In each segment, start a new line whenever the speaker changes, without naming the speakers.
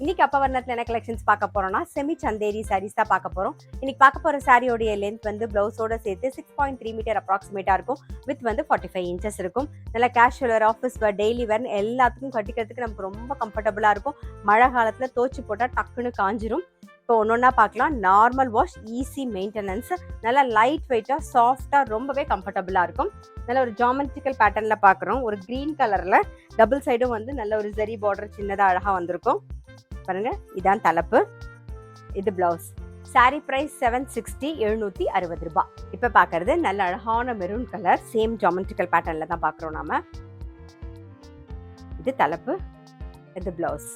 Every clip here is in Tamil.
இன்னைக்கு அப்பவர்ணத்தில் என்ன கலெக்ஷன்ஸ் பார்க்க போறோம்னா செமி சந்தேரி சாரீஸ் தான் பார்க்க போறோம். இன்னைக்கு பார்க்க போற சாரியோடைய லென்த் வந்து பிளவுஸோட சேர்த்து 6.3 மீட்டர் அப்ராக்சிமேட்டா இருக்கும். வித் வந்து 45 இன்ச்சஸ் இருக்கும். நல்ல கேஷுவல் ஆஃபீஸ் வேர், டெய்லி வேர் எல்லாத்துக்கும் கட்டிக்கிறதுக்கு நமக்கு ரொம்ப கம்ஃபர்டபுளா இருக்கும். மழை காலத்துல தோச்சு போட்டா டக்குன்னு காஞ்சிரும். இப்போ ஒன்னொன்னா பார்க்கலாம். நார்மல் வாஷ், ஈஸி மெயின்டெனன்ஸ், நல்லா லைட் வெயிட்டா, சாஃப்டா, ரொம்பவே கம்ஃபர்டபுளா இருக்கும். நல்ல ஒரு ஜாமெட்ரிக்கல் பேட்டர்ன்ல பார்க்குறோம். ஒரு கிரீன் கலர்ல டபுள் சைடும் வந்து நல்ல ஒரு ஜரி பார்டர் சின்னதா அழகா வந்திருக்கும். பாருங்க, இதான் தலைப்பு, இது பிளவுஸ். சாரி பிரைஸ் 760, 760 ரூபாய். இப்ப பாக்குறது நல்ல அழகான மெரூன் கலர், சேம் ஜாமெட்ரிக்கல் பேட்டர்ன்ல தான் பாக்குறோம் நாம. இது தலைப்பு, இது பிளவுஸ்.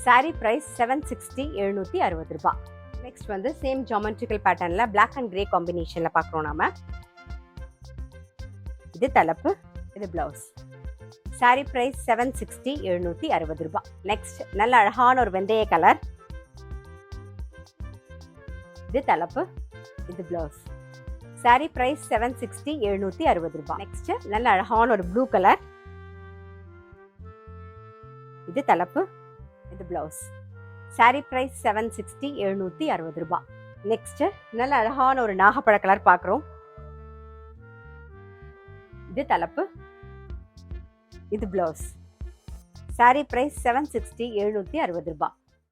சாரி பிரைஸ் 760, 760 ரூபாய். நெக்ஸ்ட் வந்து சேம் ஜாமெட்ரிக்கல் பேட்டர்ன்ல பிளாக் அண்ட் கிரே காம்பினேஷன்ல பாக்குறோம் நாம. இது தலைப்பு, இது பிளவுஸ். சாரி பிரைஸ் 760, 760 ரூபாய். நெக்ஸ்ட் நல்ல அழகான ஒரு வெந்தய கலர், இது தலைப்பு, இது பிளவுஸ். சாரி பிரைஸ் 760, 760 ரூபாய். நெக்ஸ்ட் நல்ல அழகான ஒரு ப்ளூ கலர், இது தலைப்பு, இது பிளவுஸ். சாரி பிரைஸ் 760, 760 ரூபாய். நெக்ஸ்ட் நல்ல அழகான ஒரு நாகப்பழ கலர் பார்க்குறோம். இது தலைப்பு, இது பிளவுஸ். சாரி பிரைஸ் 760, 760 ரூபாய்.